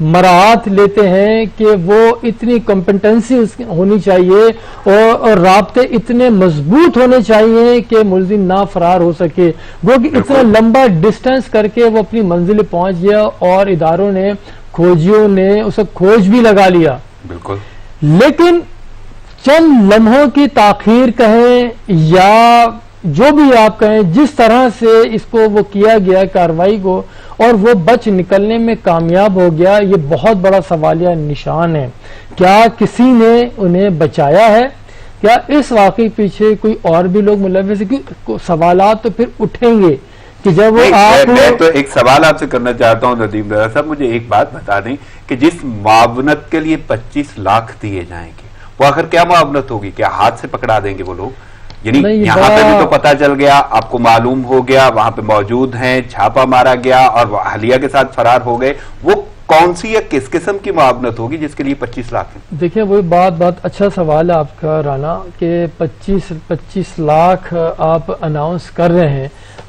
مراعات لیتے ہیں کہ وہ اتنی کمپٹنسی ہونی چاہیے اور رابطے اتنے مضبوط ہونے چاہیے کہ ملزم نہ فرار ہو سکے. وہ کہ اتنا لمبا ڈسٹینس کر کے وہ اپنی منزل پہنچ گیا اور اداروں نے کھوجیوں نے اسے کھوج بھی لگا لیا. بالکل. لیکن چند لمحوں کی تاخیر کہیں یا جو بھی آپ کہیں، جس طرح سے اس کو وہ کیا گیا کارروائی کو اور وہ بچ نکلنے میں کامیاب ہو گیا، یہ بہت بڑا سوالیہ نشان ہے. کیا کسی نے انہیں بچایا ہے؟ کیا اس واقعے پیچھے کوئی اور بھی لوگ ملوث ہیں؟ سوالات تو پھر اٹھیں گے کہ جب وہ میں تو ایک سوال آپ سے کرنا چاہتا ہوں ندیم رضا صاحب، مجھے ایک بات بتا دیں کہ جس معاونت کے لیے 25 لاکھ دیے جائیں گے وہ آخر کیا معاونت ہوگی؟ کیا ہاتھ سے پکڑا دیں گے وہ لوگ؟ یعنی یہاں پہ بھی تو پتا چل گیا، آپ کو معلوم ہو گیا، وہاں پہ موجود ہیں، چھاپا مارا گیا اور وہ اہلیہ کے ساتھ فرار ہو گئے. وہ کون سی یا کس قسم کی معاونت ہوگی جس کے لیے 25 لاکھ ہیں؟ دیکھیں وہ بات اچھا سوال ہے آپ کا رانا کہ 25 لاکھ آپ اناؤنس کر رہے ہیں.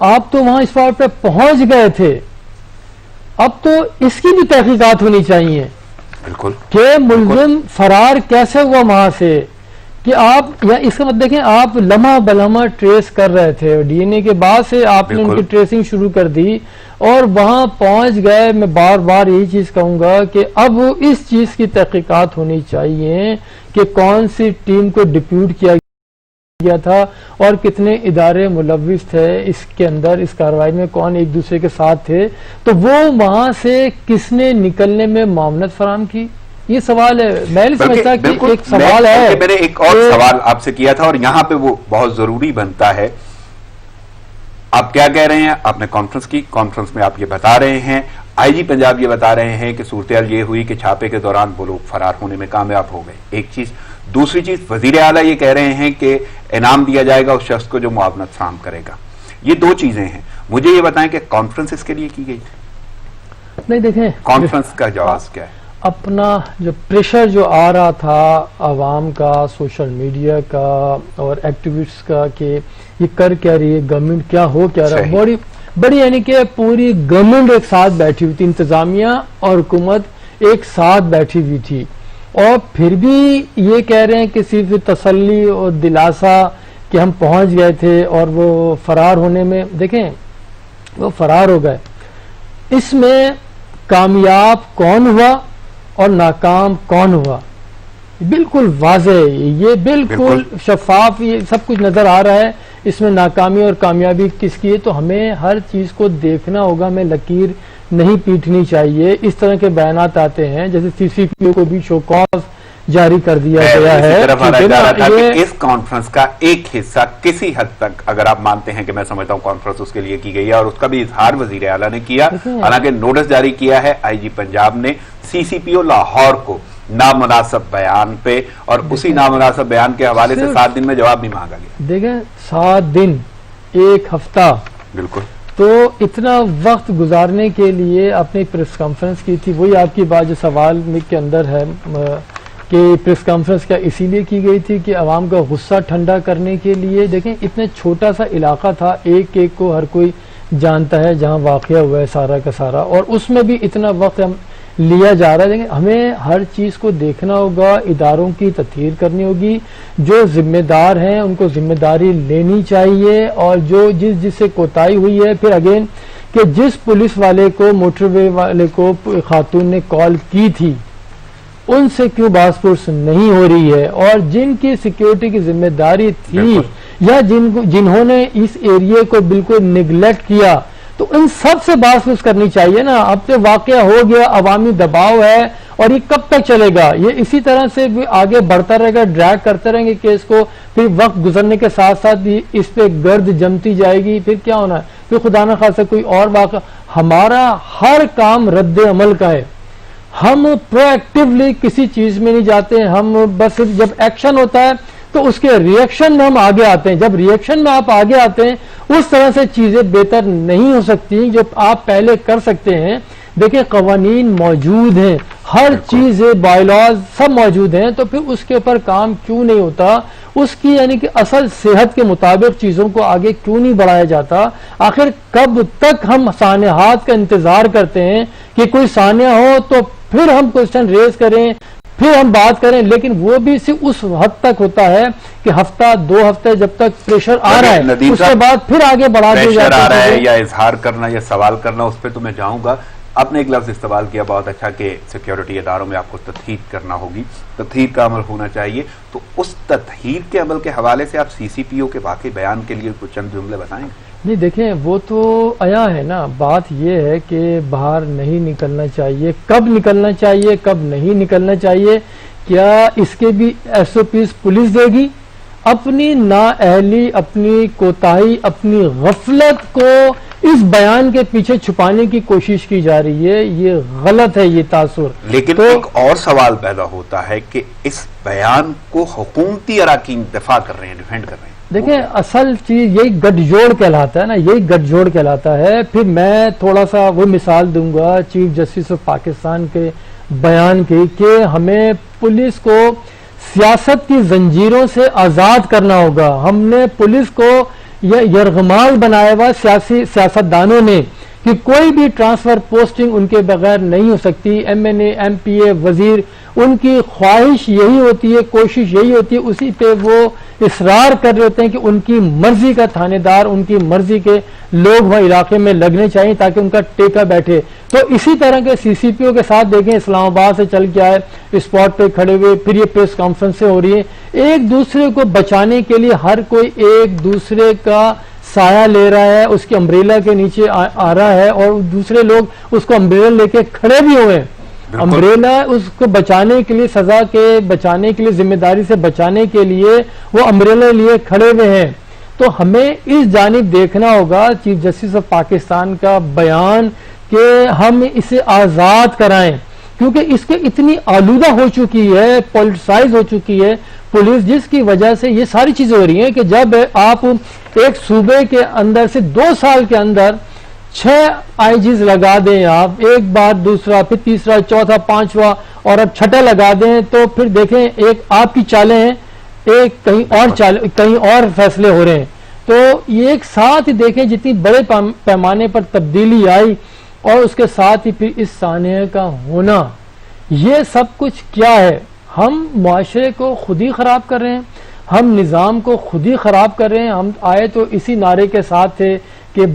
آپ تو وہاں اس بات پہ پہنچ گئے تھے، اب تو اس کی بھی تحقیقات ہونی چاہیے. بالکل. کہ ملزم فرار کیسے ہوا وہاں سے، کہ آپ یا اس کا مطلب دیکھیں آپ لمحہ بلمحہ ٹریس کر رہے تھے، ڈی این اے کے بعد سے آپ نے ان کی ٹریسنگ شروع کر دی اور وہاں پہنچ گئے. میں بار بار یہی چیز کہوں گا کہ اب اس چیز کی تحقیقات ہونی چاہیے کہ کون سی ٹیم کو ڈپیوٹ کیا گیا تھا اور کتنے ادارے ملوث تھے اس کے اندر، اس کارروائی میں کون ایک دوسرے کے ساتھ تھے، تو وہ وہاں سے کس نے نکلنے میں معاونت فراہم کی. یہ سوال ہے. میں نہیں سمجھتا کہ ایک سوال ہے. میں نے ایک اور سوال آپ سے کیا تھا اور یہاں پہ وہ بہت ضروری بنتا ہے. آپ کیا کہہ رہے ہیں؟ آپ نے کانفرنس کی، کانفرنس میں آپ یہ بتا رہے ہیں، آئی جی پنجاب یہ بتا رہے ہیں کہ صورتحال یہ ہوئی کہ چھاپے کے دوران وہ لوگ فرار ہونے میں کامیاب ہو گئے. ایک چیز. دوسری چیز، وزیر اعلیٰ یہ کہہ رہے ہیں کہ انعام دیا جائے گا اس شخص کو جو معاونت فراہم کرے گا. یہ دو چیزیں ہیں. مجھے یہ بتائیں کہ کانفرنس اس کے لیے کی گئی تھی؟ نہیں دیکھیں کانفرنس کا جواز کیا ہے؟ اپنا جو پریشر جو آ رہا تھا عوام کا، سوشل میڈیا کا اور ایکٹیوسٹ کا کہ یہ کر کیا رہی ہے گورنمنٹ، کیا ہو کیا رہا ہے، بڑی یعنی کہ پوری گورنمنٹ ایک ساتھ بیٹھی ہوئی تھی، انتظامیہ اور حکومت ایک ساتھ بیٹھی ہوئی تھی اور پھر بھی یہ کہہ رہے ہیں کہ صرف تسلی اور دلاسا کہ ہم پہنچ گئے تھے اور وہ فرار ہونے میں. دیکھیں وہ فرار ہو گئے، اس میں کامیاب کون ہوا اور ناکام کون ہوا بالکل واضح ہے. یہ بالکل شفاف، یہ سب کچھ نظر آ رہا ہے. اس میں ناکامی اور کامیابی کس کی ہے تو ہمیں ہر چیز کو دیکھنا ہوگا. ہمیں لکیر نہیں پیٹنی چاہیے. اس طرح کے بیانات آتے ہیں جیسے سی سی پی او کو بھی شو کاز جاری کر دیا گیا ہے. اس کانفرنس کا ایک حصہ کسی حد تک اگر آپ مانتے ہیں کہ میں سمجھتا ہوں کانفرنس اس کے لیے کی گئی ہے اور اس کا بھی اظہار وزیر اعلیٰ نے کیا، حالانکہ نوٹس جاری کیا ہے آئی جی پنجاب نے سی سی پی او لاہور کو نامناسب بیان پہ، اور اسی نامناسب بیان کے حوالے سے 7 دن میں جواب بھی مانگا گیا. دیکھیں 7 دن، 1 ہفتہ، بالکل تو اتنا وقت گزارنے کے لیے اپنی پریس کانفرنس کی تھی. وہی آپ کی بات جو سوال کے اندر ہے کہ پریس کانفرنس کیا اسی لیے کی گئی تھی کہ عوام کا غصہ ٹھنڈا کرنے کے لیے. دیکھیں اتنے چھوٹا سا علاقہ تھا، ایک ایک کو ہر کوئی جانتا ہے جہاں واقعہ ہوا ہے سارا کا سارا، اور اس میں بھی اتنا وقت لیا جا رہا ہے. لیکن ہمیں ہر چیز کو دیکھنا ہوگا، اداروں کی تطہیر کرنی ہوگی، جو ذمہ دار ہیں ان کو ذمہ داری لینی چاہیے، اور جو جس سے کوتاہی ہوئی ہے پھر اگین کہ جس پولیس والے کو، موٹر وے والے کو خاتون نے کال کی تھی ان سے کیوں باز پرس نہیں ہو رہی ہے، اور جن کی سیکیورٹی کی ذمہ داری تھی یا جنہوں نے اس ایریے کو بالکل نگلیکٹ کیا تو ان سب سے باز پرس کرنی چاہیے نا. اب تو واقعہ ہو گیا، عوامی دباؤ ہے اور یہ کب تک چلے گا؟ یہ اسی طرح سے بھی آگے بڑھتا رہے گا، ڈریگ کرتے رہیں گے کیس کو، پھر وقت گزرنے کے ساتھ ساتھ بھی اس پہ گرد جمتی جائے گی. پھر کیا ہونا ہے؟ پھر خدا نہ خواستہ کوئی اور واقعہ. ہمارا ہر کام رد عمل کا ہے. ہم پرو ایکٹیولی کسی چیز میں نہیں جاتے، ہم بس جب ایکشن ہوتا ہے تو اس کے ریئیکشن میں ہم آگے آتے ہیں. جب ریئیکشن میں آپ آگے آتے ہیں اس طرح سے چیزیں بہتر نہیں ہو سکتی جو آپ پہلے کر سکتے ہیں. دیکھیں قوانین موجود ہیں، ہر چیز بائی لاز سب موجود ہیں، تو پھر اس کے اوپر کام کیوں نہیں ہوتا؟ اس کی یعنی کہ اصل صحت کے مطابق چیزوں کو آگے کیوں نہیں بڑھایا جاتا؟ آخر کب تک ہم سانحات کا انتظار کرتے ہیں کہ کوئی سانحہ ہو تو پھر ہم کوشچن ریز کریں، پھر ہم بات کریں، لیکن وہ بھی صرف اس حد تک ہوتا ہے کہ ہفتہ 2 ہفتے جب تک پریشر آ رہا ہے اس کے بعد پھر آگے بڑھا دیا جاتا ہے. آ رہا ہے یا اظہار کرنا یا سوال کرنا، اس پہ تو میں جاؤں گا. آپ نے ایک لفظ استعمال کیا بہت اچھا کہ سیکیورٹی اداروں میں آپ کو تطہیر کرنا ہوگی، تطہیر کا عمل ہونا چاہیے. تو اس تطہیر کے عمل کے حوالے سے آپ سی سی پی او کے واقعی بیان کے لیے کچھ چند جملے بتائیں گے؟ نہیں دیکھیں، وہ تو آیا ہے نا. بات یہ ہے کہ باہر نہیں نکلنا چاہیے، کب نکلنا چاہیے کب نہیں نکلنا چاہیے، کیا اس کے بھی ایس او پیز پولیس دے گی؟ اپنی نااہلی، اپنی کوتاہی، اپنی غفلت کو اس بیان کے پیچھے چھپانے کی کوشش کی جا رہی ہے. یہ غلط ہے یہ تاثر. لیکن ایک اور سوال پیدا ہوتا ہے کہ اس بیان کو حکومتی اراکین دفاع کر رہے ہیں، ڈیفینڈ کر رہے ہیں. دیکھیں اصل چیز یہی گٹھ جوڑ کہلاتا ہے نا، یہی گٹھ جوڑ کہلاتا ہے. پھر میں تھوڑا سا وہ مثال دوں گا چیف جسٹس آف پاکستان کے بیان کی کہ ہمیں پولیس کو سیاست کی زنجیروں سے آزاد کرنا ہوگا. ہم نے پولیس کو یرغمال بنایا ہوا سیاستدانوں نے کہ کوئی بھی ٹرانسفر پوسٹنگ ان کے بغیر نہیں ہو سکتی. ایم این اے، ایم پی اے، وزیر، ان کی خواہش یہی ہوتی ہے، کوشش یہی ہوتی ہے، اسی پہ وہ اصرار کر رہے ہوتے ہیں کہ ان کی مرضی کا تھانے دار، ان کی مرضی کے لوگ وہاں علاقے میں لگنے چاہیے تاکہ ان کا ٹیکہ بیٹھے. تو اسی طرح کے سی سی پی او کے ساتھ دیکھیں اسلام آباد سے چل کے آئے، اسپاٹ پہ کھڑے ہوئے، پھر یہ پریس کانفرنسیں ہو رہی ہیں. ایک دوسرے کو بچانے کے لیے ہر کوئی ایک دوسرے کا سایہ لے رہا ہے، اس کے امبریلا کے نیچے آ رہا ہے، اور دوسرے لوگ اس کو امبریلا لے کے کھڑے بھی ہوئے ہیں. امبریلا اس کو بچانے کے لیے، سزا کے بچانے کے لیے، ذمہ داری سے بچانے کے لیے وہ امبریلا لیے کھڑے ہوئے ہیں. تو ہمیں اس جانب دیکھنا ہوگا چیف جسٹس آف پاکستان کا بیان کہ ہم اسے آزاد کرائیں، کیونکہ اس کے اتنی آلودہ ہو چکی ہے، پولیٹیسائز ہو چکی ہے پولیس، جس کی وجہ سے یہ ساری چیزیں ہو رہی ہیں کہ جب آپ ایک صوبے کے اندر سے 2 سال کے اندر 6 آئی جیز لگا دیں، آپ ایک بار دوسرا، پھر تیسرا، چوتھا، 5واں اور اب 6ٹھا لگا دیں، تو پھر دیکھیں ایک آپ کی چالیں ہیں، ایک کہیں اور فیصلے ہو رہے ہیں. تو یہ ایک ساتھ ہی دیکھیں جتنی بڑے پیمانے پر تبدیلی آئی، اور اس کے ساتھ ہی پھر اس سانحے کا ہونا، یہ سب کچھ کیا ہے؟ ہم معاشرے کو خود ہی خراب کر رہے ہیں، ہم نظام کو خود ہی خراب کر رہے ہیں. ہم آئے تو اسی نعرے کے ساتھ تھے کہ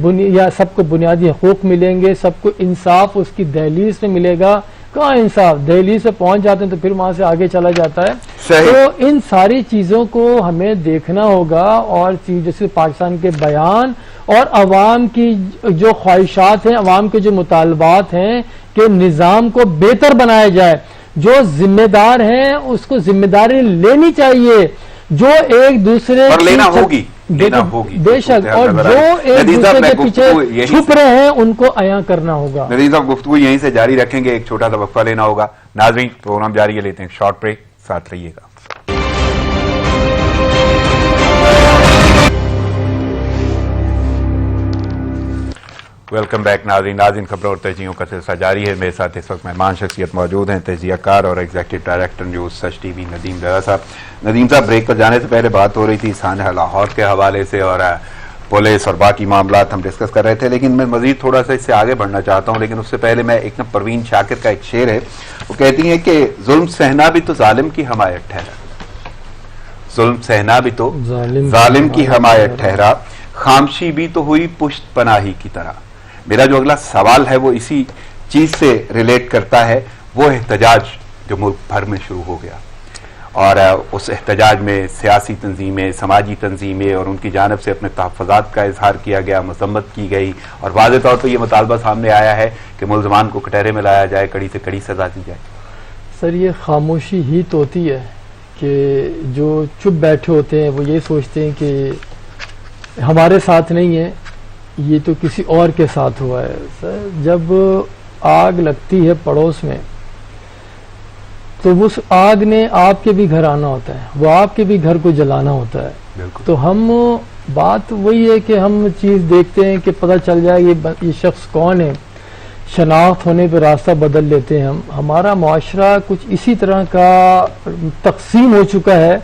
سب کو بنیادی حقوق ملیں گے، سب کو انصاف اس کی دہلیز سے ملے گا. کہاں انصاف؟ دہلیز سے پہنچ جاتے ہیں تو پھر وہاں سے آگے چلا جاتا ہے. تو ان ساری چیزوں کو ہمیں دیکھنا ہوگا، اور چیف جسٹس پاکستان کے بیان اور عوام کی جو خواہشات ہیں، عوام کے جو مطالبات ہیں کہ نظام کو بہتر بنایا جائے، جو ذمہ دار ہیں اس کو ذمہ داری لینی چاہیے، جو ایک دوسرے لینا ہوگی بے شک، اور جو ایک دوسرے کے پیچھے چھپ رہے ہیں ان کو عیاں کرنا ہوگا. ندیم صاحب گفتگو یہیں سے جاری رکھیں گے، ایک چھوٹا سا وقفہ لینا ہوگا. ناظرین پروگرام جاری ہے، لیتے ہیں شارٹ بریک، ساتھ رہیے گا. ویلکم بیک ناظرین خبروں اور تجزیوں کا سلسلہ جاری ہے. میرے ساتھ اس وقت مہمان شخصیت موجود ہیں، تجزیہ کار اور ایگزیکٹو ڈائریکٹر نیوز سچ ٹی وی ندیم زرا صاحب. ندیم صاحب، بریک پر جانے سے پہلے بات ہو رہی تھی سانحہ لاہور کے حوالے سے، اور پولیس اور باقی معاملات ہم ڈسکس کر رہے تھے، لیکن میں مزید تھوڑا سا اس سے آگے بڑھنا چاہتا ہوں. لیکن اس سے پہلے میں ایک پروین شاکر کا ایک شعر ہے، وہ کہتی ہیں کہ ظلم سہنا بھی تو ظالم کی حمایت ٹھہرا، ظلم سہنا بھی تو ظالم کی حمایت ٹھہرا، خامشی بھی تو ہوئی پشت پناہی کی طرح. میرا جو اگلا سوال ہے وہ اسی چیز سے ریلیٹ کرتا ہے، وہ احتجاج جو ملک بھر میں شروع ہو گیا، اور اس احتجاج میں سیاسی تنظیمیں، سماجی تنظیمیں اور ان کی جانب سے اپنے تحفظات کا اظہار کیا گیا، مذمت کی گئی، اور واضح طور پر یہ مطالبہ سامنے آیا ہے کہ ملزمان کو کٹہرے میں لایا جائے، کڑی سے کڑی سزا دی جائے. سر یہ خاموشی ہی تو ہوتی ہے کہ جو چپ بیٹھے ہوتے ہیں وہ یہ سوچتے ہیں کہ ہمارے ساتھ نہیں ہے، یہ تو کسی اور کے ساتھ ہوا ہے. سر جب آگ لگتی ہے پڑوس میں تو اس آگ نے آپ کے بھی گھر آنا ہوتا ہے، وہ آپ کے بھی گھر کو جلانا ہوتا ہے. تو ہم بات وہی ہے کہ ہم چیز دیکھتے ہیں کہ پتہ چل جائے یہ شخص کون ہے، شناخت ہونے پہ راستہ بدل لیتے ہیں. ہمارا معاشرہ کچھ اسی طرح کا تقسیم ہو چکا ہے،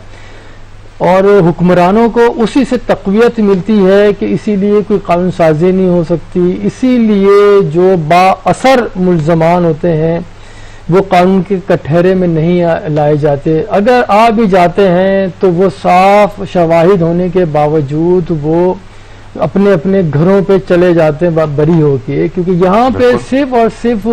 اور حکمرانوں کو اسی سے تقویت ملتی ہے کہ اسی لیے کوئی قانون سازی نہیں ہو سکتی، اسی لیے جو با اثر ملزمان ہوتے ہیں، وہ قانون کے کٹہرے میں نہیں لائے جاتے. اگر آ بھی جاتے ہیں تو وہ صاف شواہد ہونے کے باوجود وہ اپنے اپنے گھروں پہ چلے جاتے ہیں بری ہو کے, کیونکہ یہاں پہ صرف اور صرف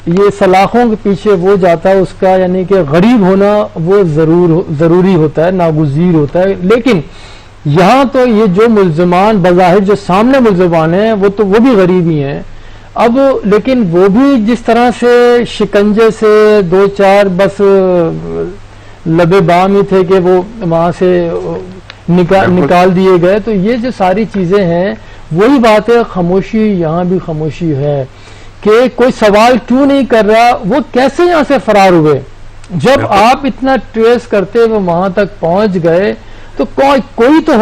یہ سلاخوں کے پیچھے وہ جاتا ہے, اس کا یعنی کہ غریب ہونا وہ ضروری ہوتا ہے, ناگزیر ہوتا ہے. لیکن یہاں تو یہ جو ملزمان بظاہر جو سامنے ملزمان ہیں وہ بھی غریب ہی ہیں. اب لیکن وہ بھی جس طرح سے شکنجے سے دو چار بس لبے بام ہی تھے کہ وہ وہاں سے نکال دیے گئے. تو یہ جو ساری چیزیں ہیں وہی بات ہے, خاموشی یہاں بھی خاموشی ہے کہ کوئی سوال کیوں نہیں کر رہا, وہ کیسے یہاں سے فرار ہوئے. جب آپ اتنا ٹریس کرتے ہوئے وہاں تک پہنچ گئے تو کوئی تو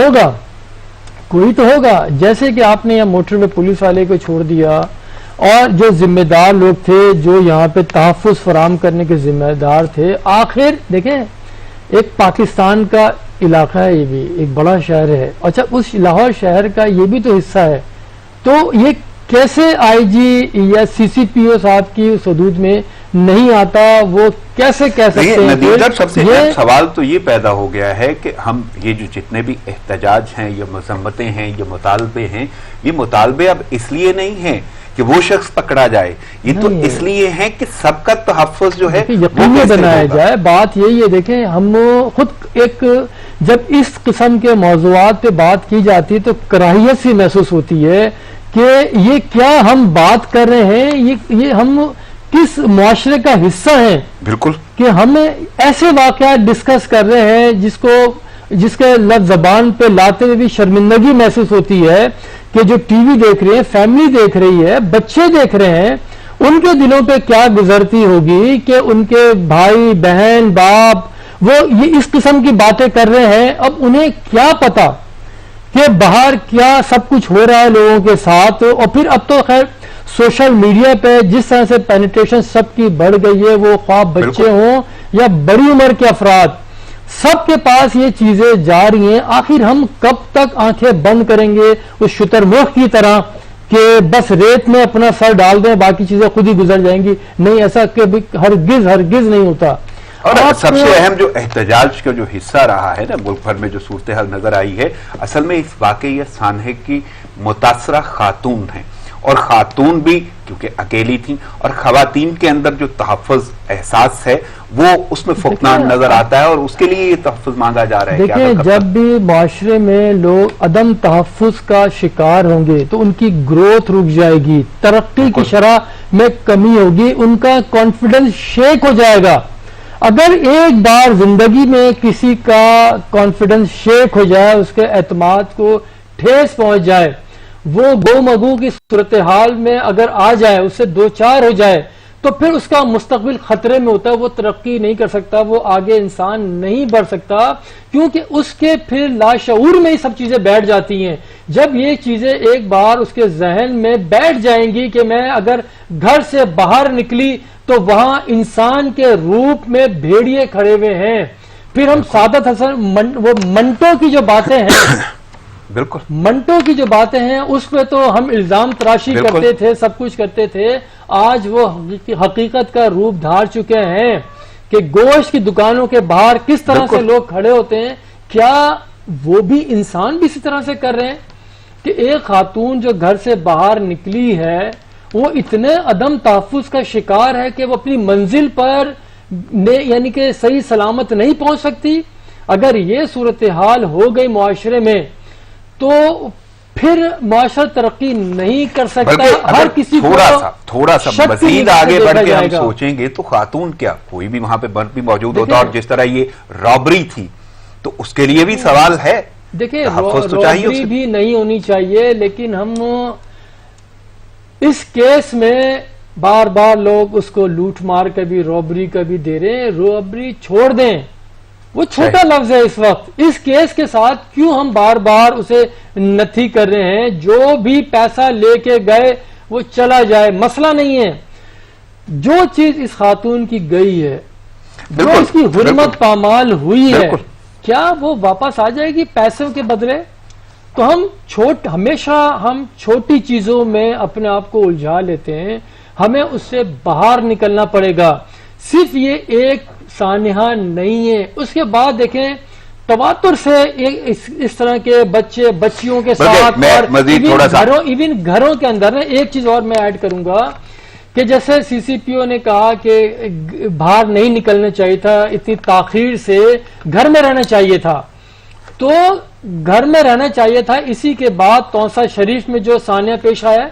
ہوگا. جیسے کہ آپ نے یہاں موٹر وے پولیس والے کو چھوڑ دیا, اور جو ذمہ دار لوگ تھے جو یہاں پہ تحفظ فراہم کرنے کے ذمہ دار تھے. آخر دیکھیں ایک پاکستان کا علاقہ ہے, یہ بھی ایک بڑا شہر ہے. اچھا اس لاہور شہر کا یہ بھی تو حصہ ہے, تو یہ کیسے آئی جی یا سی سی پی او صاحب کی اس حدود میں نہیں آتا, وہ کیسے کہہ سکتے ہیں؟ ندیم صاحب سب سے اہم سوال تو یہ پیدا ہو گیا ہے کہ ہم یہ جو جتنے بھی احتجاج ہیں یا مذمتیں ہیں یا مطالبے ہیں, یہ مطالبے اب اس لیے نہیں ہیں کہ وہ شخص پکڑا جائے, یہ تو اس لیے ہیں کہ سب کا تحفظ جو ہے یقینی بنایا جائے. بات یہی ہے, دیکھیں ہم خود ایک جب اس قسم کے موضوعات پہ بات کی جاتی ہے تو کراہیت سی محسوس ہوتی ہے کہ یہ کیا ہم بات کر رہے ہیں, یہ ہم کس معاشرے کا حصہ ہیں. بالکل کہ ہم ایسے واقعات ڈسکس کر رہے ہیں جس کے لفظ زبان پہ لاتے ہوئے بھی شرمندگی محسوس ہوتی ہے کہ جو ٹی وی دیکھ رہے ہیں, فیملی دیکھ رہی ہے, بچے دیکھ رہے ہیں, ان کے دلوں پہ کیا گزرتی ہوگی کہ ان کے بھائی بہن باپ وہ یہ اس قسم کی باتیں کر رہے ہیں. اب انہیں کیا پتا کہ باہر کیا سب کچھ ہو رہا ہے لوگوں کے ساتھ. اور پھر اب تو خیر سوشل میڈیا پہ جس طرح سے پینیٹریشن سب کی بڑھ گئی ہے, وہ خواہ بچے ہوں یا بڑی عمر کے افراد, سب کے پاس یہ چیزیں جا رہی ہیں. آخر ہم کب تک آنکھیں بند کریں گے اس شتر مرغ کی طرح کہ بس ریت میں اپنا سر ڈال دیں باقی چیزیں خود ہی گزر جائیں گی؟ نہیں, ایسا کہ ہرگز نہیں ہوتا. اور سب سے اہم جو احتجاج کا جو حصہ رہا ہے نا ملک بھر میں جو صورتحال نظر آئی ہے, اصل میں اس واقعی یہ سانحے کی متاثرہ خاتون ہیں, اور خاتون بھی کیونکہ اکیلی تھیں, اور خواتین کے اندر جو تحفظ احساس ہے وہ اس میں فقدان نظر آتا ہے, اور اس کے لیے یہ تحفظ مانگا جا رہا ہے. دیکھیں جب بھی معاشرے میں لوگ عدم تحفظ کا شکار ہوں گے تو ان کی گروتھ رک جائے گی, ترقی کی شرح میں کمی ہوگی, ان کا کانفیڈنس شیک ہو جائے گا. اگر ایک بار زندگی میں کسی کا کانفیڈنس شیک ہو جائے, اس کے اعتماد کو ٹھیس پہنچ جائے, وہ گو مگو کی صورتحال میں اگر آ جائے, اس سے دو چار ہو جائے, تو پھر اس کا مستقبل خطرے میں ہوتا ہے. وہ ترقی نہیں کر سکتا, وہ آگے انسان نہیں بڑھ سکتا, کیونکہ اس کے پھر لاشعور میں ہی سب چیزیں بیٹھ جاتی ہیں. جب یہ چیزیں ایک بار اس کے ذہن میں بیٹھ جائیں گی کہ میں اگر گھر سے باہر نکلی تو وہاں انسان کے روپ میں بھیڑیے کھڑے ہوئے ہیں, پھر ہم سعادت حسن وہ منٹو کی جو باتیں ہیں بالکل منٹو کی جو باتیں ہیں اس پہ تو ہم الزام تراشی کرتے تھے, سب کچھ کرتے تھے. آج وہ حقیقت کا روپ دھار چکے ہیں کہ گوشت کی دکانوں کے باہر کس طرح سے لوگ کھڑے ہوتے ہیں. کیا وہ بھی انسان بھی اسی طرح سے کر رہے ہیں کہ ایک خاتون جو گھر سے باہر نکلی ہے وہ اتنے عدم تحفظ کا شکار ہے کہ وہ اپنی منزل پر یعنی کہ صحیح سلامت نہیں پہنچ سکتی. اگر یہ صورتحال ہو گئی معاشرے میں تو پھر معاشرہ ترقی نہیں کر سکتا. ہر کسی کو تھوڑا سا مزید آگے بڑھ کے ہم سوچیں گے تو خاتون کیا کوئی بھی وہاں پہ مرد بھی موجود ہوتا, اور جس طرح یہ رابری تھی تو اس کے لیے بھی سوال ہے. دیکھیں رابری بھی نہیں ہونی چاہیے, لیکن ہم اس کیس میں بار بار لوگ اس کو لوٹ مار کا بھی رابری کا بھی دے رہے ہیں. رابری چھوڑ دیں, وہ چھوٹا لفظ ہے اس وقت. اس کیس کے ساتھ کیوں ہم بار بار اسے نتھی کر رہے ہیں؟ جو بھی پیسہ لے کے گئے وہ چلا جائے, مسئلہ نہیں ہے. جو چیز اس خاتون کی گئی ہے, جو اس کی حرمت پامال ہوئی ہے, کیا وہ واپس آ جائے گی پیسوں کے بدلے؟ تو ہمیشہ ہم چھوٹی چیزوں میں اپنے آپ کو الجھا لیتے ہیں. ہمیں اس سے باہر نکلنا پڑے گا. صرف یہ ایک سانحہ نہیں ہے. اس کے بعد دیکھیں تواتر سے اس طرح کے بچے بچیوں کے ساتھ ایون گھروں کے اندر ایک چیز اور میں ایڈ کروں گا کہ جیسے سی سی پی او نے کہا کہ باہر نہیں نکلنا چاہیے تھا اتنی تاخیر سے, گھر میں رہنا چاہیے تھا, تو گھر میں رہنا چاہیے تھا. اسی کے بعد توسا شریف میں جو سانحہ پیش آیا,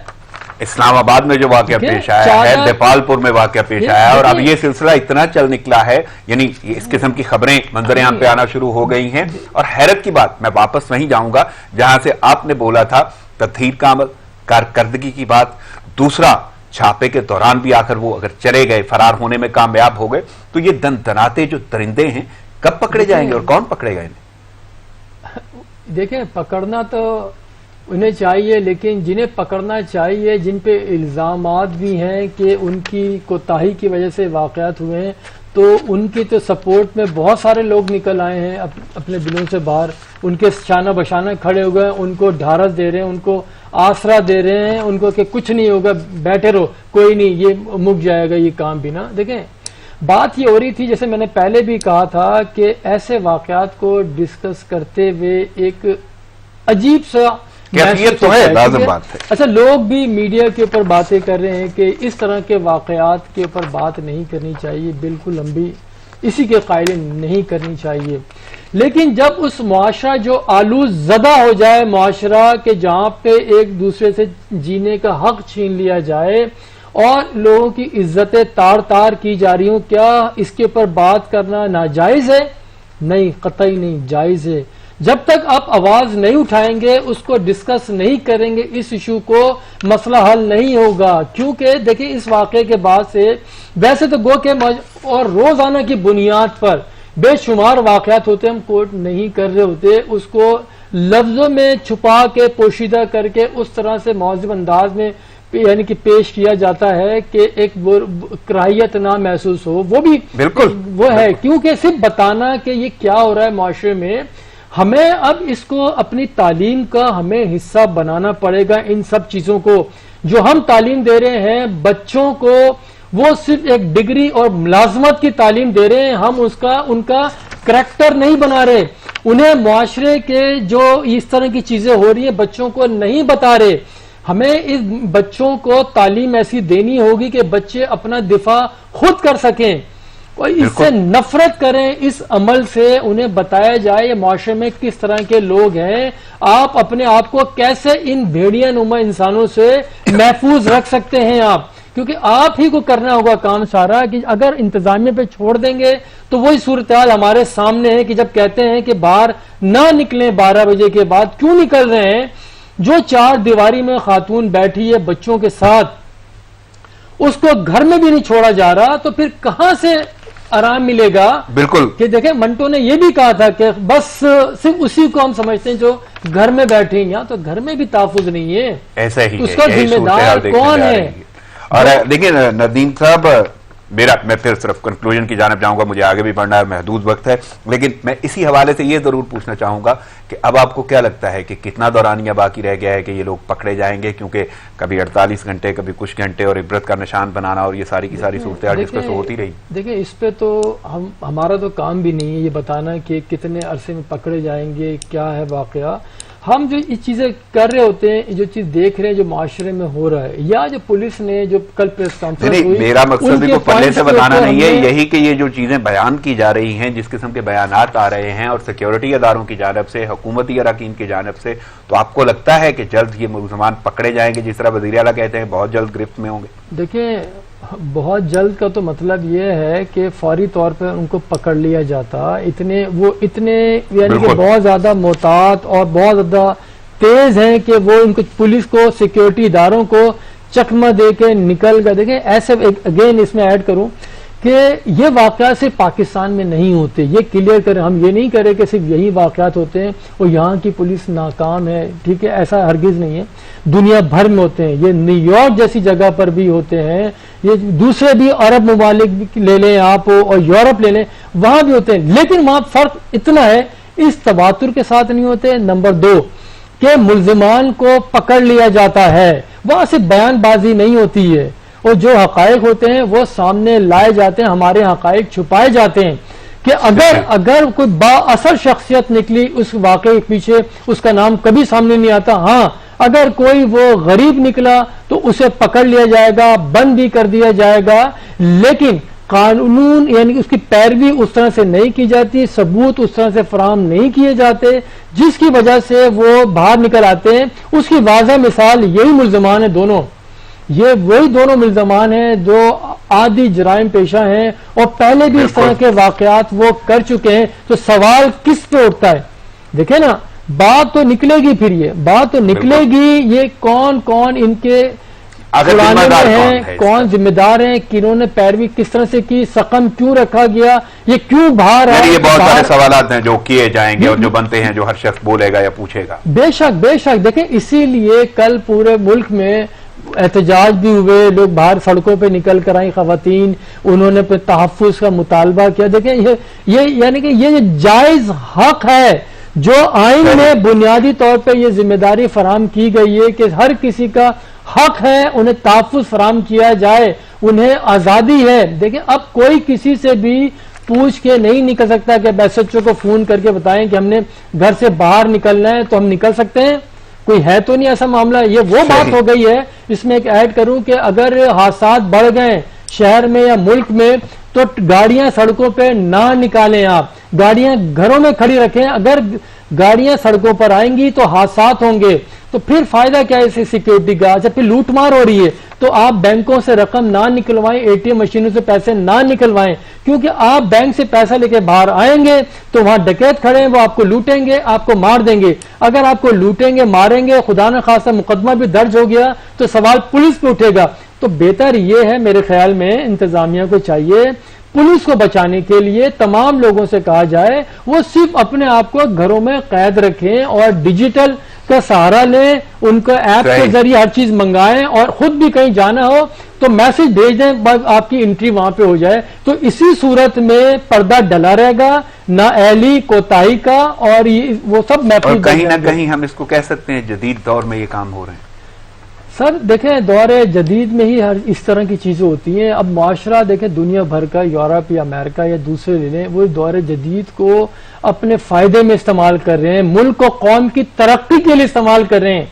اسلام آباد میں جو واقعہ پیش آیا ہے, دیپال پور میں واقعہ پیش آیا ہے, اور اب یہ سلسلہ اتنا چل نکلا ہے, یعنی اس قسم کی خبریں منظر عام پہ آنا شروع ہو گئی ہیں. اور حیرت کی بات, میں واپس وہیں جاؤں گا جہاں سے آپ نے بولا تھا تطہیر کا عمل, کارکردگی کی بات. دوسرا, چھاپے کے دوران بھی آخر وہ اگر چلے گئے, فرار ہونے میں کامیاب ہو گئے, تو یہ دندناتے جو درندے ہیں کب پکڑے جائیں گے اور کون پکڑے گا انہیں؟ دیکھیں پکڑنا تو انہیں چاہیے, لیکن جنہیں پکڑنا چاہیے, جن پہ الزامات بھی ہیں کہ ان کی کوتاہی کی وجہ سے واقعات ہوئے ہیں, تو ان کی تو سپورٹ میں بہت سارے لوگ نکل آئے ہیں اپنے دلوں سے باہر, ان کے شانہ بشانہ کھڑے ہو گئے, ان کو ڈھارس دے رہے ہیں, ان کو آسرا دے رہے ہیں, ان کو کہ کچھ نہیں ہوگا, بیٹھے رہو, کوئی نہیں, یہ مک جائے گا یہ کام بھی نا. دیکھیں بات یہ ہو رہی تھی, جیسے میں نے پہلے بھی کہا تھا کہ ایسے واقعات کو ڈسکس کرتے ہوئے ایک عجیب سا کیفیت تو ہے, لازم بات ہے. اچھا, لوگ بھی میڈیا کے اوپر باتیں کر رہے ہیں کہ اس طرح کے واقعات کے اوپر بات نہیں کرنی چاہیے, بالکل ہم بھی اسی کے قائل نہیں کرنی چاہیے. لیکن جب اس معاشرہ جو آلود زدہ ہو جائے, معاشرہ کہ جہاں پہ ایک دوسرے سے جینے کا حق چھین لیا جائے اور لوگوں کی عزتیں تار تار کی جا رہی ہوں, کیا اس کے اوپر بات کرنا ناجائز ہے؟ نہیں, قطعی نہیں, جائز ہے. جب تک آپ آواز نہیں اٹھائیں گے, اس کو ڈسکس نہیں کریں گے, اس ایشو کو, مسئلہ حل نہیں ہوگا. کیونکہ دیکھیں اس واقعے کے بعد سے ویسے تو گو کہ اور روزانہ کی بنیاد پر بے شمار واقعات ہوتے, ہم کوٹ نہیں کر رہے ہوتے, اس کو لفظوں میں چھپا کے پوشیدہ کر کے اس طرح سے مہذب انداز میں یعنی کہ پیش کیا جاتا ہے کہ ایک کراہیت نہ محسوس ہو. وہ بھی بالکل وہ ہے, کیونکہ صرف بتانا کہ یہ کیا ہو رہا ہے معاشرے میں, ہمیں اب اس کو اپنی تعلیم کا ہمیں حصہ بنانا پڑے گا. ان سب چیزوں کو جو ہم تعلیم دے رہے ہیں بچوں کو, وہ صرف ایک ڈگری اور ملازمت کی تعلیم دے رہے ہیں, ہم ان کا کریکٹر نہیں بنا رہے. انہیں معاشرے کے جو اس طرح کی چیزیں ہو رہی ہیں بچوں کو نہیں بتا رہے. ہمیں اس بچوں کو تعلیم ایسی دینی ہوگی کہ بچے اپنا دفاع خود کر سکیں, اور اس سے نفرت کریں. اس عمل سے انہیں بتایا جائے معاشرے میں کس طرح کے لوگ ہیں, آپ اپنے آپ کو کیسے ان بھیڑیا نما انسانوں سے محفوظ رکھ سکتے ہیں آپ, کیونکہ آپ ہی کو کرنا ہوگا کام سارا. کہ اگر انتظامیہ پہ چھوڑ دیں گے تو وہی صورتحال ہمارے سامنے ہے کہ جب کہتے ہیں کہ باہر نہ نکلیں 12 بجے کے بعد, کیوں نکل رہے ہیں؟ جو 4 دیواری میں خاتون بیٹھی ہے بچوں کے ساتھ, اس کو گھر میں بھی نہیں چھوڑا جا رہا, تو پھر کہاں سے آرام ملے گا؟ بالکل. کہ دیکھیں منٹو نے یہ بھی کہا تھا کہ بس صرف اسی کو ہم سمجھتے ہیں جو گھر میں بیٹھے ہیں, یہاں تو گھر میں بھی تحفظ نہیں ہے. ایسا ہی اس کا ذمہ دار کون ہے؟ اور دیکھیں ندیم صاحب, میں پھر صرف کنکلوژن کی جانب جاؤں گا, مجھے آگے بھی بڑھنا ہے, محدود وقت ہے, لیکن میں اسی حوالے سے یہ ضرور پوچھنا چاہوں گا کہ اب آپ کو کیا لگتا ہے کہ کتنا دورانیہ باقی رہ گیا ہے کہ یہ لوگ پکڑے جائیں گے؟ کیونکہ کبھی 48 گھنٹے, کبھی کچھ گھنٹے, اور عبرت کا نشان بنانا اور یہ ساری کی ساری صورتحال ڈسکس ہوتی رہی. دیکھیں اس پہ تو ہمارا تو کام بھی نہیں ہے یہ بتانا کہ کتنے عرصے میں پکڑے جائیں گے, کیا ہے واقعہ. ہم جو یہ چیزیں کر رہے ہوتے ہیں, جو چیز دیکھ رہے ہیں جو معاشرے میں ہو رہا ہے, یا جو پولیس نے جو کل پریس کانفرنس ہوئی, میرا مقصد بھی پلے سے بتانا نہیں ہے, یہی کہ یہ جو چیزیں بیان کی جا رہی ہیں, جس قسم کے بیانات آ رہے ہیں اور سیکیورٹی اداروں کی جانب سے, حکومتی اراکین کی جانب سے, تو آپ کو لگتا ہے کہ جلد یہ ملزمان پکڑے جائیں گے, جس طرح وزیر اعلیٰ کہتے ہیں بہت جلد گرفت میں ہوں گے؟ دیکھیں بہت جلد کا تو مطلب یہ ہے کہ فوری طور پر ان کو پکڑ لیا جاتا. اتنے یعنی کہ بہت زیادہ محتاط اور بہت زیادہ تیز ہیں کہ وہ ان کو پولیس کو, سیکیورٹی اداروں کو چکمہ دے کے نکل گئے. دیکھیں ایسے اگین اس میں ایڈ کروں کہ یہ واقعات صرف پاکستان میں نہیں ہوتے, یہ کلیئر کریں. ہم یہ نہیں کریں کہ صرف یہی واقعات ہوتے ہیں اور یہاں کی پولیس ناکام ہے, ٹھیک ہے, ایسا ہرگز نہیں ہے. دنیا بھر میں ہوتے ہیں, یہ نیو یارک جیسی جگہ پر بھی ہوتے ہیں, یہ دوسرے بھی عرب ممالک لے لیں آپ اور یورپ لے لیں, وہاں بھی ہوتے ہیں. لیکن وہاں فرق اتنا ہے, اس تواتر کے ساتھ نہیں ہوتے. نمبر 2 کہ ملزمان کو پکڑ لیا جاتا ہے, وہاں سے بیان بازی نہیں ہوتی ہے, اور جو حقائق ہوتے ہیں وہ سامنے لائے جاتے ہیں، ہمارے حقائق چھپائے جاتے ہیں کہ اگر کوئی با اثر شخصیت نکلی اس واقعے کے پیچھے اس کا نام کبھی سامنے نہیں آتا. ہاں اگر کوئی وہ غریب نکلا تو اسے پکڑ لیا جائے گا، بند بھی کر دیا جائے گا، لیکن قانون یعنی اس کی پیروی اس طرح سے نہیں کی جاتی، ثبوت اس طرح سے فراہم نہیں کیے جاتے جس کی وجہ سے وہ باہر نکل آتے ہیں. اس کی واضح مثال یہی ملزمان ہیں دونوں، یہ وہی دونوں ملزمان ہیں جو عادی جرائم پیشہ ہیں اور پہلے بھی اس طرح کے واقعات وہ کر چکے ہیں. تو سوال کس پہ اٹھتا ہے؟ دیکھیں نا، بات تو نکلے گی، پھر یہ بات تو نکلے گی یہ کون کون ان کے پرانے میں ہیں، کون ذمہ دار ہیں، کنہوں نے پیروی کس طرح سے کی، سقم کیوں رکھا گیا، یہ کیوں باہر آیا. یہ بہت سارے سوالات ہیں جو کیے جائیں گے اور جو بنتے ہیں جو ہر شخص بولے گا یا پوچھے گا. بے شک دیکھیں، اسی لیے کل پورے ملک میں احتجاج بھی ہوئے، لوگ باہر سڑکوں پہ نکل کر آئی خواتین، انہوں نے اپنے تحفظ کا مطالبہ کیا. دیکھیں یہ یعنی کہ یہ جائز حق ہے جو آئین میں بنیادی طور پہ یہ ذمہ داری فراہم کی گئی ہے کہ ہر کسی کا حق ہے انہیں تحفظ فراہم کیا جائے، انہیں آزادی ہے. دیکھیں اب کوئی کسی سے بھی پوچھ کے نہیں نکل سکتا کہ ایس ایچ او کو فون کر کے بتائیں کہ ہم نے گھر سے باہر نکلنا ہے تو ہم نکل سکتے ہیں، کوئی ہے تو نہیں ایسا معاملہ. یہ وہ بات ہو گئی ہے. اس میں ایک ایڈ کروں کہ اگر حادثات بڑھ گئے شہر میں یا ملک میں تو گاڑیاں سڑکوں پہ نہ نکالیں، آپ گاڑیاں گھروں میں کھڑی رکھیں. اگر گاڑیاں سڑکوں پر آئیں گی تو حادثات ہوں گے، تو پھر فائدہ کیا ہے اسے سیکیورٹی کا؟ جب پھر لوٹ مار ہو رہی ہے تو آپ بینکوں سے رقم نہ نکلوائیں، اے ٹی ایم مشینوں سے پیسے نہ نکلوائیں، کیونکہ آپ بینک سے پیسہ لے کے باہر آئیں گے تو وہاں ڈکیت کھڑے ہیں، وہ آپ کو لوٹیں گے، آپ کو مار دیں گے. اگر آپ کو لوٹیں گے، ماریں گے، خدا نہ خواستہ مقدمہ بھی درج ہو گیا تو سوال پولیس پہ اٹھے گا. تو بہتر یہ ہے میرے خیال میں انتظامیہ کو چاہیے پولیس کو بچانے کے لیے تمام لوگوں سے کہا جائے وہ صرف اپنے آپ کو گھروں میں قید رکھیں اور ڈیجیٹل کا سہارا لیں، ان کو ایپ کے ذریعے ہر چیز منگائیں، اور خود بھی کہیں جانا ہو تو میسج بھیج دیں، بس آپ کی انٹری وہاں پہ ہو جائے. تو اسی صورت میں پردہ ڈلا رہے گا، نہ اہلی کوتاہی کا، اور وہ سب محفوظ. اور کہیں نہ کہیں ہم اس کو کہہ سکتے ہیں جدید دور میں یہ کام ہو رہے ہیں. سر دیکھیں دور جدید میں ہی ہر اس طرح کی چیزیں ہوتی ہیں. اب معاشرہ دیکھیں دنیا بھر کا، یورپ یا امریکہ یا دوسرے لے لیں، وہ دور جدید کو اپنے فائدے میں استعمال کر رہے ہیں، ملک و قوم کی ترقی کے لیے استعمال کر رہے ہیں.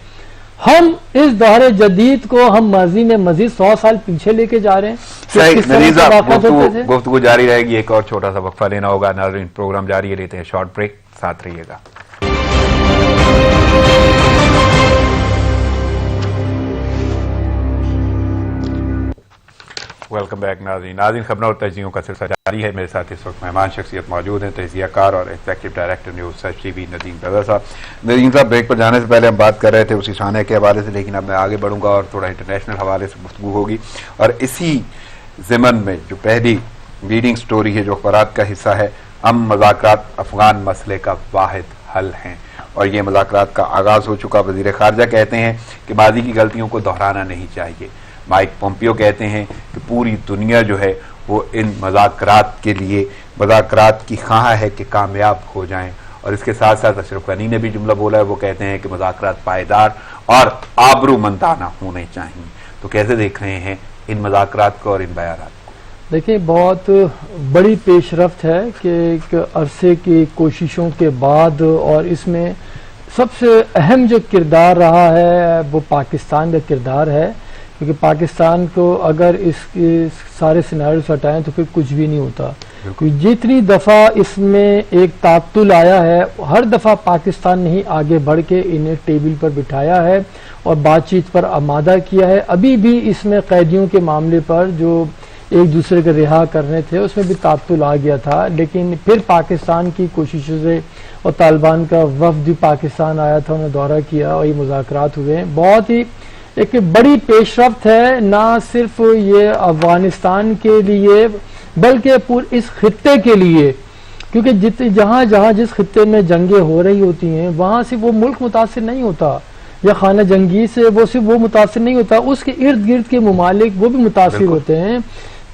ہم اس دور جدید کو ہم ماضی میں مزید 100 سال پیچھے لے کے جا رہے ہیں. گفتگو جاری رہے گی، ایک اور چھوٹا سا وقفہ لینا ہوگا. ناظرین پروگرام جاری لیتے ہیں، شارٹ بریک، ساتھ رہیے گا. ویلکم بیک ناظرین خبروں اور تجزیوں کا سلسلہ جاری ہے. میرے ساتھ اس وقت مہمان شخصیت موجود ہیں، تجزیہ کار اور ایگزیکٹو ڈائریکٹر نیوز سچ ٹی وی ندیم رضا صاحب. ندیم صاحب، بریک پر جانے سے پہلے ہم بات کر رہے تھے اسی سانحے کے حوالے سے، لیکن اب میں آگے بڑھوں گا اور تھوڑا انٹرنیشنل حوالے سے گفتگو ہوگی. اور اسی ضمن میں جو پہلی لیڈنگ سٹوری ہے جو اخبارات کا حصہ ہے، مذاکرات افغان مسئلے کا واحد حل ہیں، اور یہ مذاکرات کا آغاز ہو چکا. وزیر خارجہ کہتے ہیں کہ ماضی کی غلطیوں کو دہرانا نہیں چاہیے. مائک پومپیو کہتے ہیں کہ پوری دنیا جو ہے وہ ان مذاکرات کے لیے مذاکرات کی خواہاں ہے کہ کامیاب ہو جائیں. اور اس کے ساتھ ساتھ اشرف غنی نے بھی جملہ بولا ہے، وہ کہتے ہیں کہ مذاکرات پائیدار اور آبرومندانہ ہونے چاہیے. تو کیسے دیکھ رہے ہیں ان مذاکرات کو اور ان بیانات کو؟ دیکھیں بہت بڑی پیش رفت ہے کہ ایک عرصے کی کوششوں کے بعد، اور اس میں سب سے اہم جو کردار رہا ہے وہ پاکستان کا کردار ہے، کیونکہ پاکستان کو اگر اس سارے سیناریو سے ہٹائیں تو پھر کچھ بھی نہیں ہوتا. جتنی دفعہ اس میں ایک تعطل آیا ہے، ہر دفعہ پاکستان نے ہی آگے بڑھ کے انہیں ٹیبل پر بٹھایا ہے اور بات چیت پر آمادہ کیا ہے. ابھی بھی اس میں قیدیوں کے معاملے پر جو ایک دوسرے کو رہا کرنے تھے اس میں بھی تعطل آ گیا تھا، لیکن پھر پاکستان کی کوششوں سے اور طالبان کا وفد بھی پاکستان آیا تھا، انہوں نے دورہ کیا اور یہ مذاکرات ہوئے. بہت ہی ایک بڑی پیش رفت ہے، نہ صرف یہ افغانستان کے لیے بلکہ اس خطے کے لیے، کیونکہ جہاں جہاں جس خطے میں جنگیں ہو رہی ہوتی ہیں وہاں سے وہ ملک متاثر نہیں ہوتا، یا خانہ جنگی سے وہ صرف وہ متاثر نہیں ہوتا، اس کے ارد گرد کے ممالک وہ بھی متاثر ہوتے ہیں.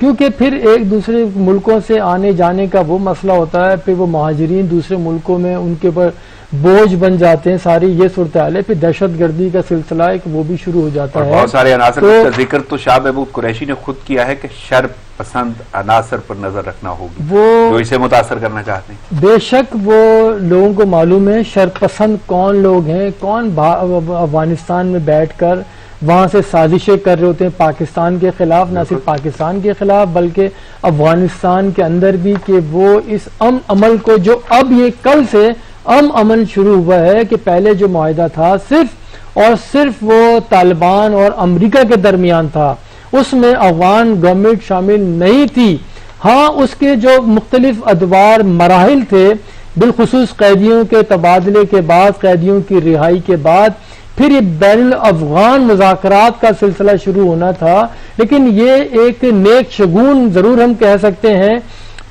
کیونکہ پھر ایک دوسرے ملکوں سے آنے جانے کا وہ مسئلہ ہوتا ہے، پھر وہ مہاجرین دوسرے ملکوں میں ان کے اوپر بوجھ بن جاتے ہیں، ساری یہ صورتحال ہے، پھر دہشت گردی کا سلسلہ ایک وہ بھی شروع ہو جاتا ہے۔ بہت سارے عناصر کا ذکر تو شاہ محمود قریشی نے خود کیا ہے کہ شر پسند عناصر پر نظر رکھنا ہوگی جو اسے متاثر کرنا چاہتے ہیں۔ بے شک وہ لوگوں کو معلوم ہے شر پسند کون لوگ ہیں، کون افغانستان میں بیٹھ کر وہاں سے سازشیں کر رہے ہوتے ہیں پاکستان کے خلاف، نہ صرف پاکستان کے خلاف بلکہ افغانستان کے اندر بھی، کہ وہ اس عمل کو جو اب یہ کل سے امن شروع ہوا ہے، کہ پہلے جو معاہدہ تھا صرف اور صرف وہ طالبان اور امریکہ کے درمیان تھا، اس میں افغان گورنمنٹ شامل نہیں تھی۔ ہاں اس کے جو مختلف ادوار مراحل تھے، بالخصوص قیدیوں کے تبادلے کے بعد، قیدیوں کی رہائی کے بعد پھر یہ بین الافغان مذاکرات کا سلسلہ شروع ہونا تھا، لیکن یہ ایک نیک شگون ضرور ہم کہہ سکتے ہیں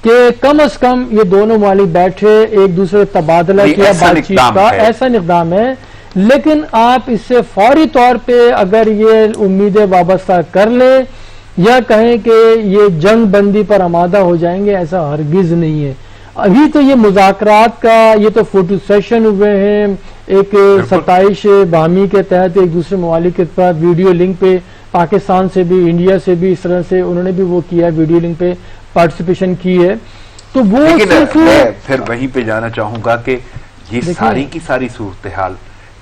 کہ کم از کم یہ دونوں ممالک بیٹھے، ایک دوسرے تبادلہ کیا، بات چیت کا ایسا اقدام ہے، لیکن آپ اس سے فوری طور پہ اگر یہ امیدیں وابستہ کر لیں یا کہیں کہ یہ جنگ بندی پر آمادہ ہو جائیں گے، ایسا ہرگز نہیں ہے۔ ابھی تو یہ مذاکرات کا یہ تو فوٹو سیشن ہوئے ہیں، ایک 27 باہمی کے تحت ایک دوسرے ممالک کے ساتھ ویڈیو لنک پہ، پاکستان سے بھی انڈیا سے بھی اس طرح سے انہوں نے بھی وہ کیا، ویڈیو لنک پہ پارٹیسپیشن کی ہے، تو وہ میں پھر وہیں پہ جانا چاہوں گا کہ یہ ساری کی ساری صورتحال،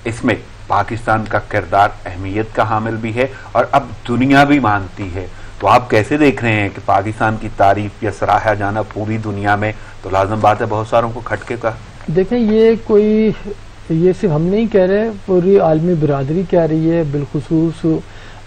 اس میں پاکستان کا کردار اہمیت کا حامل بھی ہے اور اب دنیا بھی مانتی ہے، تو آپ کیسے دیکھ رہے ہیں کہ پاکستان کی تعریف یا سراہا جانا پوری دنیا میں تو لازم بات ہے بہت ساروں کو کھٹکے کا؟ دیکھیں یہ صرف ہم نہیں کہہ رہے، پوری عالمی برادری کہہ رہی ہے، بالخصوص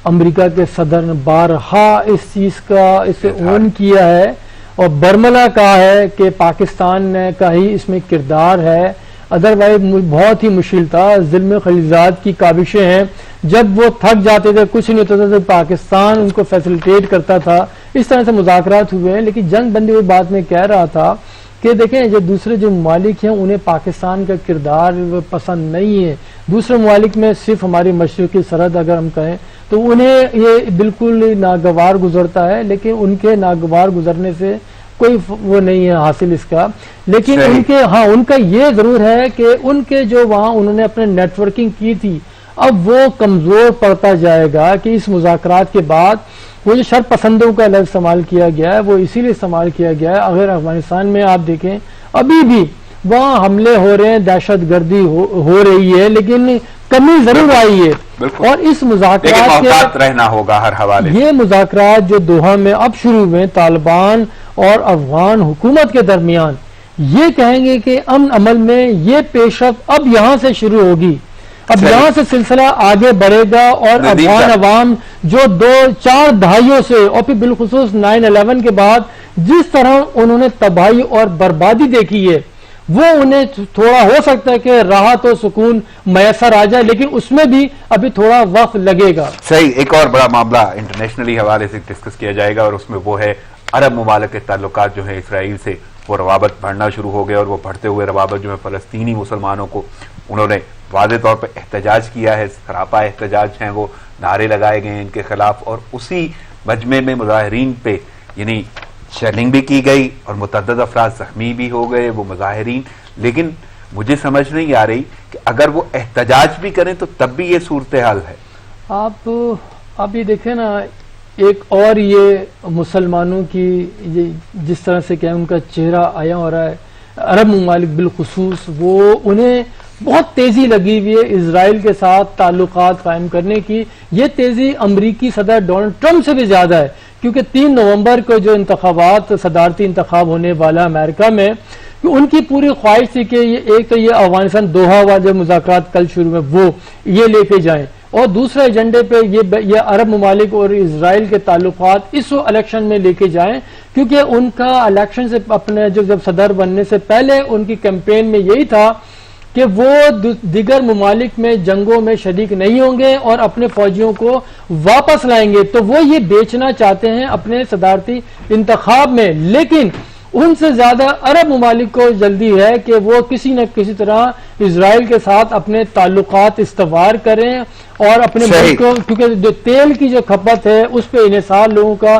امریکہ کے صدر نے بارہا اس چیز کا اسے اون کیا ہے اور برملا کہا ہے کہ پاکستان کا ہی اس میں کردار ہے، ادروائز بہت ہی مشکل تھا، ظلم خلیزات کی کاوشیں ہیں، جب وہ تھک جاتے تھے کچھ نہیں ہوتا تھا تو پاکستان ان کو فیسیلیٹیٹ کرتا تھا، اس طرح سے مذاکرات ہوئے ہیں، لیکن جنگ بندی ہوئی بات میں کہہ رہا تھا کہ دیکھیں جو دوسرے جو ممالک ہیں انہیں پاکستان کا کردار پسند نہیں ہے، دوسرے ممالک میں صرف ہماری مشرقی سرحد اگر ہم کہیں تو انہیں یہ بالکل ناگوار گزرتا ہے، لیکن ان کے ناگوار گزرنے سے کوئی وہ نہیں ہے حاصل اس کا، لیکن ان کا یہ ضرور ہے کہ ان کے جو وہاں انہوں نے اپنے نیٹ ورکنگ کی تھی اب وہ کمزور پڑتا جائے گا، کہ اس مذاکرات کے بعد وہ جو شر پسندوں کا لفظ استعمال کیا گیا ہے وہ اسی لیے استعمال کیا گیا ہے۔ اگر افغانستان میں آپ دیکھیں ابھی بھی وہاں حملے ہو رہے ہیں، دہشت گردی ہو رہی ہے، لیکن کمی ضرور آئی ہے، اور اس مذاکرات کے رہنا ہوگا ہر حوالے، یہ مذاکرات جو دوحہ میں اب شروع ہوئے طالبان اور افغان حکومت کے درمیان، یہ کہیں گے کہ امن عمل میں یہ پیش رفت اب یہاں سے شروع ہوگی، اب یہاں سے سلسلہ آگے بڑھے گا، اور افغان عوام جو 2-4 دہائیوں سے اور پھر بالخصوص 9/11 کے بعد جس طرح انہوں نے تباہی اور بربادی دیکھی ہے، وہ انہیں تھوڑا ہو سکتا ہے کہ راحت و سکون میسر آ جائے، لیکن اس میں بھی ابھی تھوڑا وقت لگے گا۔ صحیح، ایک اور بڑا معاملہ انٹرنیشنلی حوالے سے ڈسکس کیا جائے گا، اور اس میں وہ ہے عرب ممالک کے تعلقات جو ہیں اسرائیل سے، وہ روابط بڑھنا شروع ہو گئے، اور وہ بڑھتے ہوئے روابط جو ہے فلسطینی مسلمانوں کو انہوں نے واضح طور پہ احتجاج کیا ہے، سراپا احتجاج ہیں، وہ نعرے لگائے گئے ہیں ان کے خلاف، اور اسی مجمع میں مظاہرین پہ یعنی شیلنگ بھی کی گئی اور متعدد افراد زخمی بھی ہو گئے وہ مظاہرین، لیکن مجھے سمجھ نہیں آ رہی کہ اگر وہ احتجاج بھی کریں تو تب بھی یہ صورتحال ہے۔ آپ یہ دیکھیں نا، ایک اور یہ مسلمانوں کی جس طرح سے کہ ان کا چہرہ آیا ہو رہا ہے، عرب ممالک بالخصوص وہ انہیں بہت تیزی لگی ہوئی ہے اسرائیل کے ساتھ تعلقات قائم کرنے کی، یہ تیزی امریکی صدر ڈونلڈ ٹرمپ سے بھی زیادہ ہے، کیونکہ 3 نومبر کو جو انتخابات صدارتی انتخاب ہونے والا امریکہ میں، ان کی پوری خواہش تھی کہ ایک تو یہ افغانستان دوحہ والے مذاکرات کل شروع میں وہ یہ لے کے جائیں، اور دوسرے ایجنڈے پہ یہ عرب ممالک اور اسرائیل کے تعلقات اس الیکشن میں لے کے جائیں، کیونکہ ان کا الیکشن سے اپنے جب صدر بننے سے پہلے ان کی کیمپین میں یہی تھا کہ وہ دیگر ممالک میں جنگوں میں شریک نہیں ہوں گے اور اپنے فوجیوں کو واپس لائیں گے، تو وہ یہ بیچنا چاہتے ہیں اپنے صدارتی انتخاب میں، لیکن ان سے زیادہ عرب ممالک کو جلدی ہے کہ وہ کسی نہ کسی طرح اسرائیل کے ساتھ اپنے تعلقات استوار کریں، اور اپنے ملک کو، کیونکہ جو تیل کی جو کھپت ہے اس پہ انحصار لوگوں کا